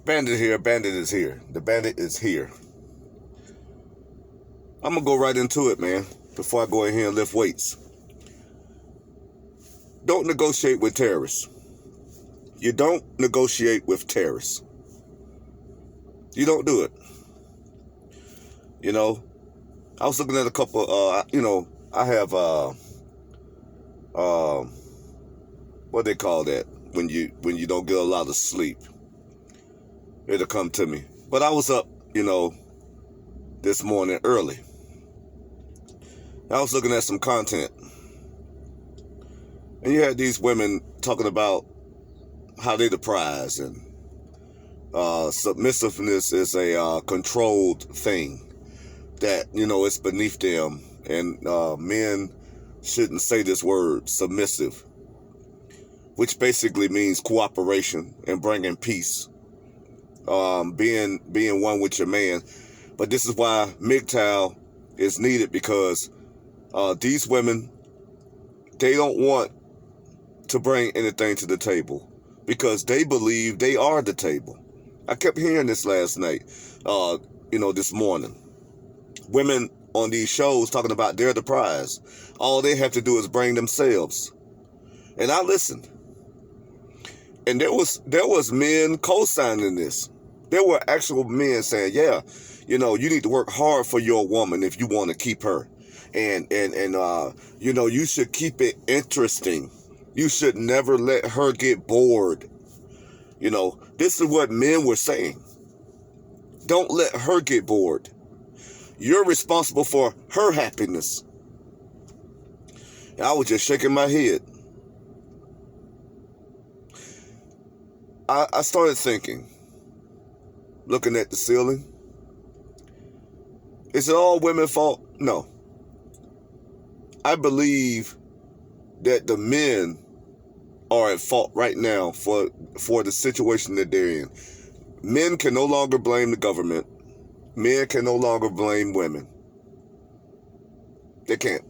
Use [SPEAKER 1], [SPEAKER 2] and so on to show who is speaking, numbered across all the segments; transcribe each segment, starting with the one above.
[SPEAKER 1] Bandit here, bandit is here. The bandit is here. I'm going to go right into it, man, before I go in here and lift weights. Don't negotiate with terrorists. You don't negotiate with terrorists. You don't do it. You know, I was looking at a couple, I have, what they call that when you don't get a lot of sleep. It'll come to me. But I was up, this morning early. I was looking at some content. And you had these women talking about how they the prize, and submissiveness is a controlled thing that, it's beneath them. And men shouldn't say this word, submissive, which basically means cooperation and bringing peace. Being one with your man. But this is why MGTOW is needed, because these women, they don't want to bring anything to the table because they believe they are the table. I kept hearing this last night, this morning. Women on these shows talking about they're the prize. All they have to do is bring themselves. And I listened. And there was men co-signing this. There were actual men saying, yeah, you need to work hard for your woman if you want to keep her. And you should keep it interesting. You should never let her get bored. This is what men were saying. Don't let her get bored. You're responsible for her happiness. And I was just shaking my head. I started thinking, looking at the ceiling. Is it all women's fault? No. I believe that the men are at fault right now for the situation that they're in. Men can no longer blame the government. Men can no longer blame women. They can't.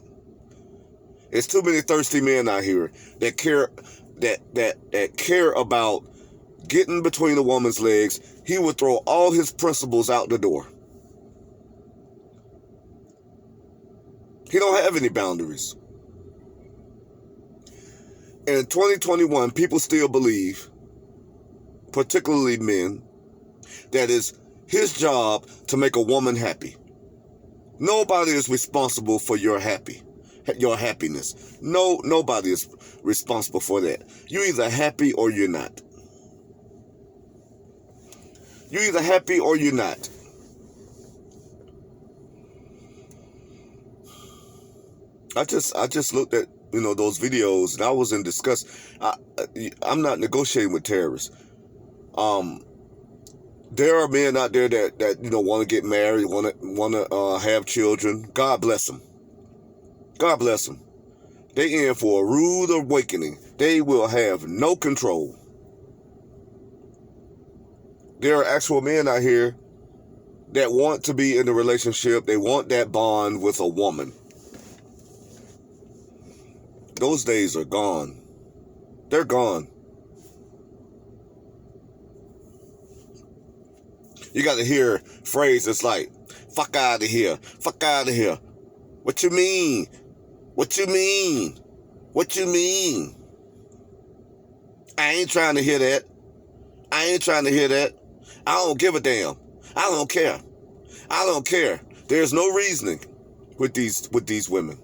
[SPEAKER 1] It's too many thirsty men out here that care about getting between a woman's legs. He would throw all his principles out the door. He don't have any boundaries. And in 2021, people still believe, particularly men, that it's his job to make a woman happy. Nobody is responsible for your happiness. No, nobody is responsible for that. You're either happy or you're not. You're either happy or you're not. I just looked at those videos, and I was in disgust. I'm not negotiating with terrorists. There are men out there that want to get married, want to have children. God bless them. God bless them. They in for a rude awakening. They will have no control. There are actual men out here that want to be in a relationship. They want that bond with a woman. Those days are gone. They're gone. You got to hear phrases like, fuck out of here. Fuck out of here. What you mean? What you mean? What you mean? I ain't trying to hear that. I ain't trying to hear that. I don't give a damn. I don't care. I don't care. There's no reasoning with these women.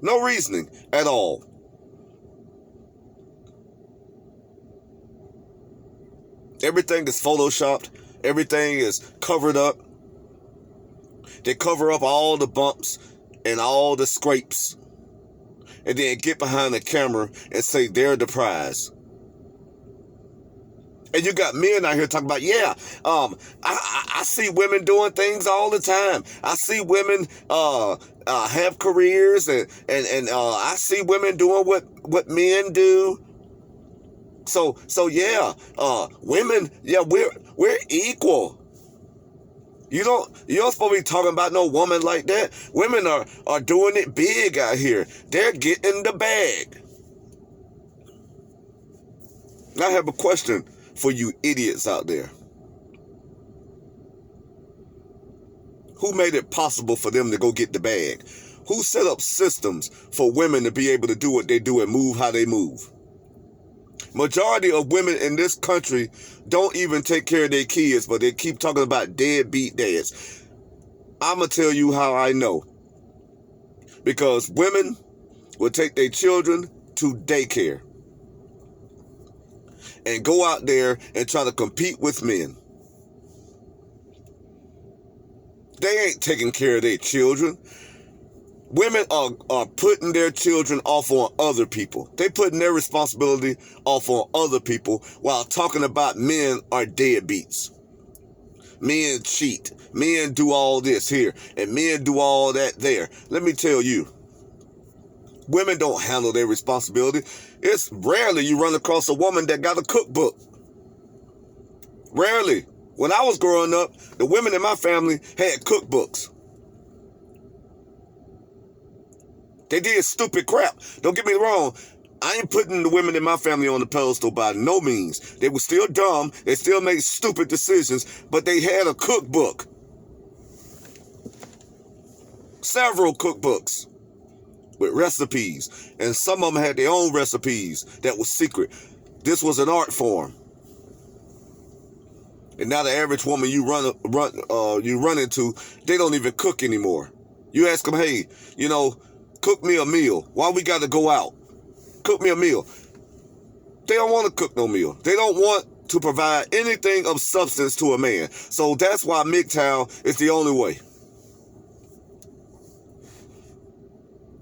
[SPEAKER 1] No reasoning at all. Everything is photoshopped. Everything is covered up. They cover up all the bumps and all the scrapes. And then get behind the camera and say they're the prize. And you got men out here talking about, I see women doing things all the time. I see women have careers, and I see women doing what men do. So women, we're equal. You don't supposed to be talking about no woman like that. Women are doing it big out here. They're getting the bag. I have a question for you idiots out there. Who made it possible for them to go get the bag? Who set up systems for women to be able to do what they do and move how they move? Majority of women in this country don't even take care of their kids, but they keep talking about deadbeat dads. I'm going to tell you how I know. Because women will take their children to daycare and go out there and try to compete with men. They ain't taking care of their children. Women are putting their children off on other people. They putting their responsibility off on other people while talking about men are deadbeats. Men cheat. Men do all this here and men do all that there. Let me tell you, women don't handle their responsibility. It's rarely you run across a woman that got a cookbook. Rarely. When I was growing up, the women in my family had cookbooks. They did stupid crap. Don't get me wrong. I ain't putting the women in my family on the pedestal by no means. They were still dumb. They still made stupid decisions, but they had a cookbook. Several cookbooks with recipes. And some of them had their own recipes that was secret. This was an art form. And now the average woman you run into, they don't even cook anymore. You ask them, hey, cook me a meal. Why we got to go out? Cook me a meal. They don't want to cook no meal. They don't want to provide anything of substance to a man. So that's why MGTOW is the only way.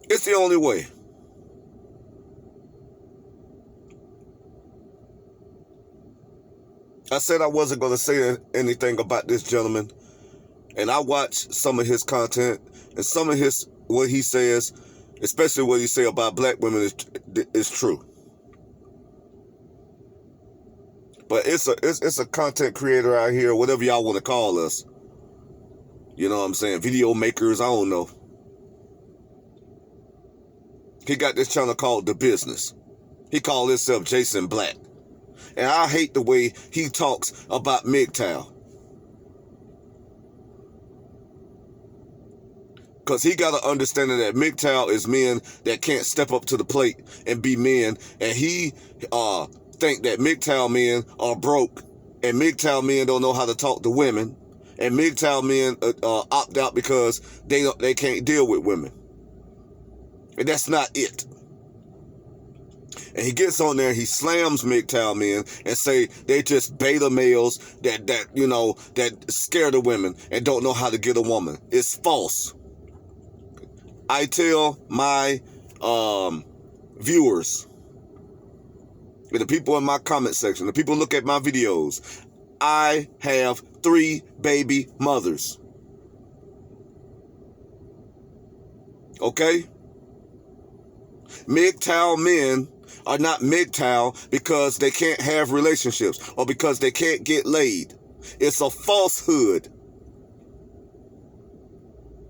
[SPEAKER 1] It's the only way. I said I wasn't going to say anything about this gentleman. And I watched some of his content and some of what he says, especially what he say about black women is true. But it's a content creator out here, whatever y'all want to call us. You know what I'm saying? Video makers, I don't know. He got this channel called The Business. He called himself Jason Black. And I hate the way he talks about MGTOW. Because he got an understanding that MGTOW is men that can't step up to the plate and be men. And he think that MGTOW men are broke. And MGTOW men don't know how to talk to women. And MGTOW men opt out because they can't deal with women. And that's not it. And he gets on there and he slams MGTOW men and say they just beta males that scare the women and don't know how to get a woman. It's false. I tell my viewers and the people in my comment section, the people who look at my videos, I have 3 baby mothers. Okay? MGTOW men are not MGTOW because they can't have relationships or because they can't get laid. It's a falsehood.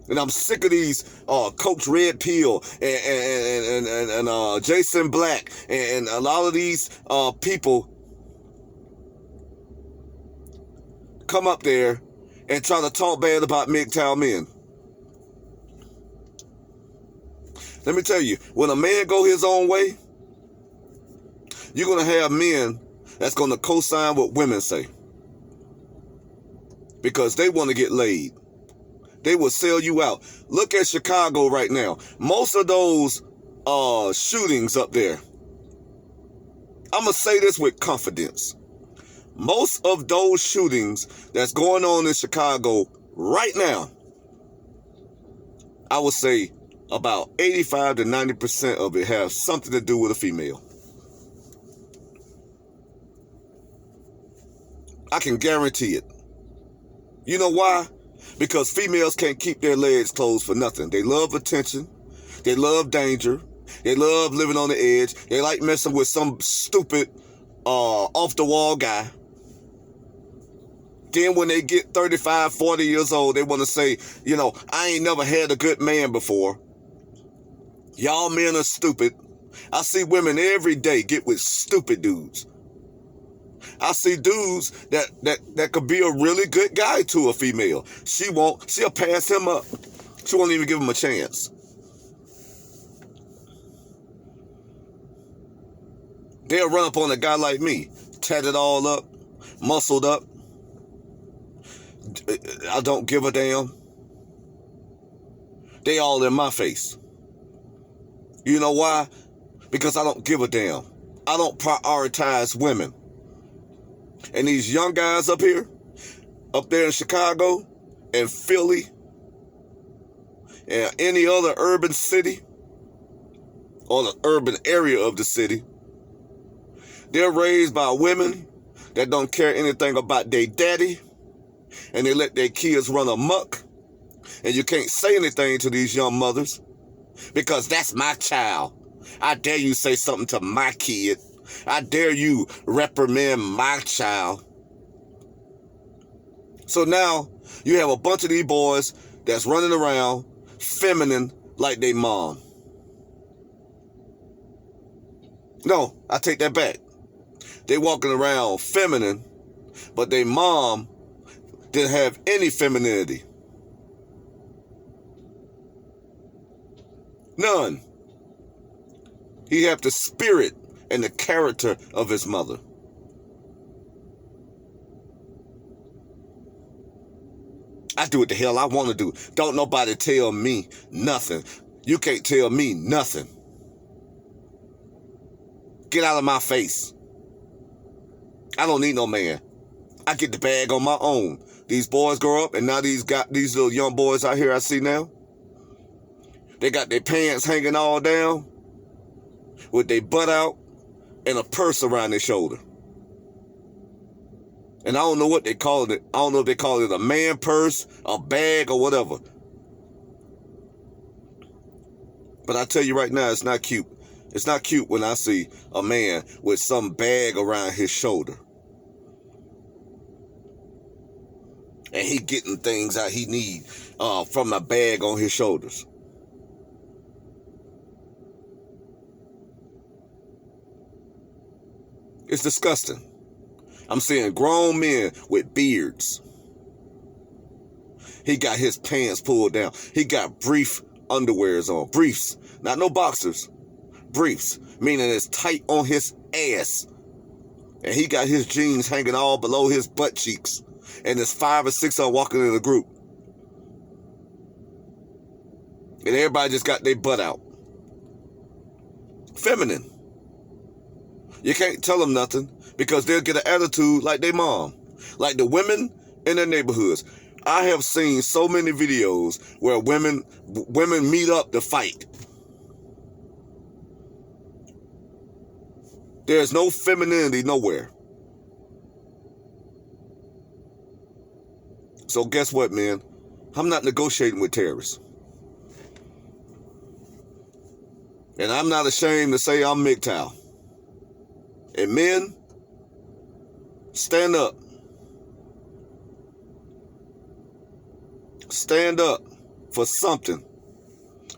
[SPEAKER 1] And I'm sick of these Coach Red Pill and Jason Black and a lot of these people come up there and try to talk bad about MGTOW men. Let me tell you, when a man go his own way, you're going to have men that's going to co-sign what women say. Because they want to get laid. They will sell you out. Look at Chicago right now. Most of those shootings up there, I'm going to say this with confidence. Most of those shootings that's going on in Chicago right now, I would say about 85 to 90% of it has something to do with a female. I can guarantee it. You know why? Because females can't keep their legs closed for nothing. They love attention. They love danger. They love living on the edge. They like messing with some stupid off-the-wall guy. Then when they get 35, 40 years old, they want to say, I ain't never had a good man before. Y'all men are stupid. I see women every day get with stupid dudes. I see dudes that could be a really good guy to a female. She'll pass him up. She won't even give him a chance. They'll run up on a guy like me, tatted all up, muscled up. I don't give a damn. They all in my face. You know why? Because I don't give a damn. I don't prioritize women. And these young guys up there in Chicago and Philly and any other urban city or the urban area of the city, they're raised by women that don't care anything about their daddy, and they let their kids run amok. And you can't say anything to these young mothers because that's my child. I dare you say something to my kid. I dare you reprimand my child. So now you have a bunch of these boys that's running around feminine like they mom. No, I take that back. They walking around feminine, but their mom didn't have any femininity. None. He had the spirit and the character of his mother. I do what the hell I want to do. Don't nobody tell me nothing. You can't tell me nothing. Get out of my face. I don't need no man. I get the bag on my own. These boys grow up, and now these little young boys out here I see now, they got their pants hanging all down with their butt out and a purse around their shoulder. And I don't know what they call it. I don't know if they call it a man purse, a bag, or whatever. But I tell you right now, it's not cute. It's not cute when I see a man with some bag around his shoulder. And he getting things out he need from a bag on his shoulders. It's disgusting. I'm seeing grown men with beards. He got his pants pulled down. He got brief underwears on. Briefs. Not no boxers. Briefs. Meaning it's tight on his ass. And he got his jeans hanging all below his butt cheeks. And there's 5 or 6 of them walking in a group. And everybody just got their butt out. Feminine. You can't tell them nothing because they'll get an attitude like their mom. Like the women in their neighborhoods. I have seen so many videos where women meet up to fight. There's no femininity nowhere. So guess what, man? I'm not negotiating with terrorists. And I'm not ashamed to say I'm MGTOW. And men, stand up. Stand up for something.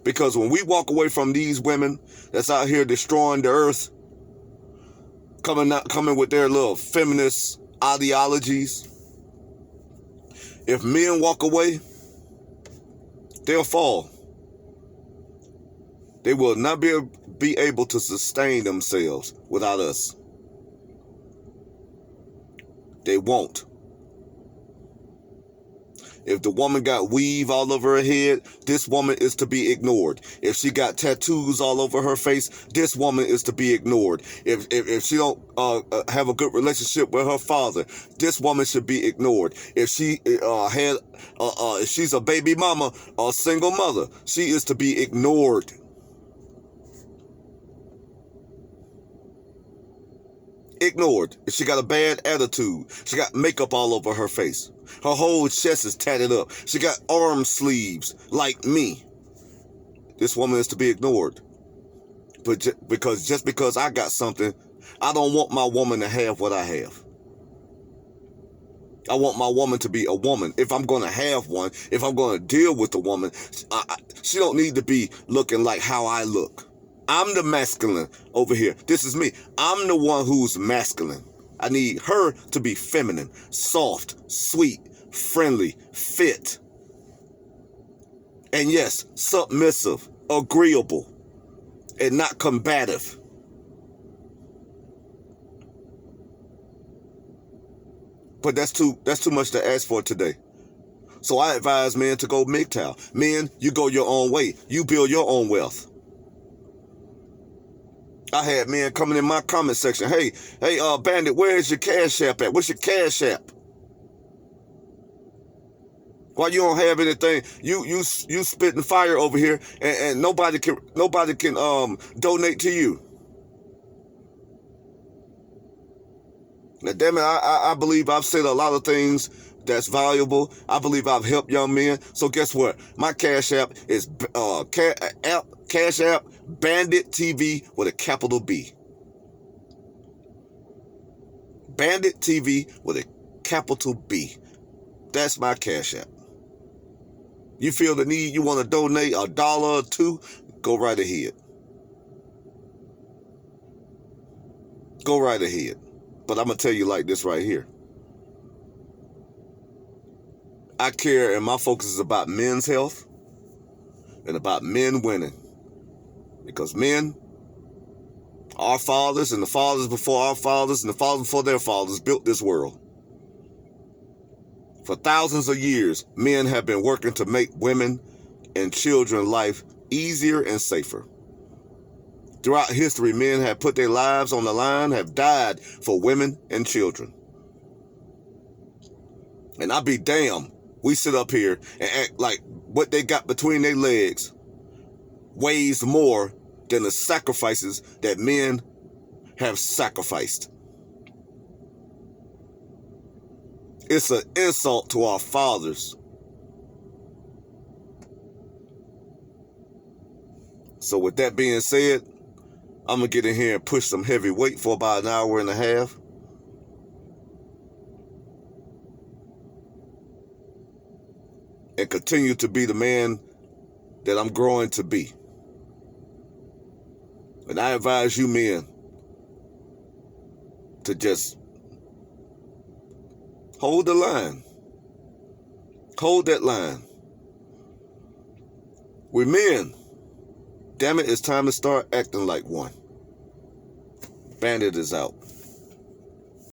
[SPEAKER 1] Because when we walk away from these women that's out here destroying the earth, coming with their little feminist ideologies, if men walk away, they'll fall. They will not be able to sustain themselves without us. They won't. If the woman got weave all over her head, this woman is to be ignored. If she got tattoos all over her face, this woman is to be ignored. If she don't have a good relationship with her father, this woman should be ignored. If she if she's a baby mama or a single mother, she is to be ignored. Ignored. If she got a bad attitude, she got makeup all over her face. Her whole chest is tatted up. She got arm sleeves like me. This woman is to be ignored. But just because I got something, I don't want my woman to have what I have. I want my woman to be a woman. If I'm going to have one, if I'm going to deal with a woman, she don't need to be looking like how I look. I'm the masculine over here. This is me. I'm the one who's masculine. I need her to be feminine, soft, sweet, friendly, fit, and yes, submissive, agreeable, and not combative. But that's too much to ask for today. So I advise men to go MGTOW. Men, you go your own way. You build your own wealth. I had men coming in my comment section. Hey, Bandit, where is your Cash App at? What's your Cash App? Why you don't have anything? You spitting fire over here, and nobody can donate to you. Now, damn it, I believe I've said a lot of things that's valuable. I believe I've helped young men. So guess what? My Cash App is Cash App Bandit TV with a capital B. Bandit TV with a capital B. That's my Cash App. You feel the need, you want to donate $1 or $2, go right ahead. Go right ahead. But I'm going to tell you like this right here. I care, and my focus is about men's health and about men winning. Because men, our fathers and the fathers before our fathers and the fathers before their fathers built this world. For thousands of years, men have been working to make women and children's life easier and safer. Throughout history, men have put their lives on the line, have died for women and children. And I be damned, we sit up here and act like what they got between their legs weighs more than the sacrifices that men have sacrificed. It's an insult to our fathers. So with that being said, I'm going to get in here and push some heavy weight for about an hour and a half. And continue to be the man that I'm growing to be. And I advise you men to just hold the line. Hold that line. We're men. Damn it, it's time to start acting like one. Bandit is out.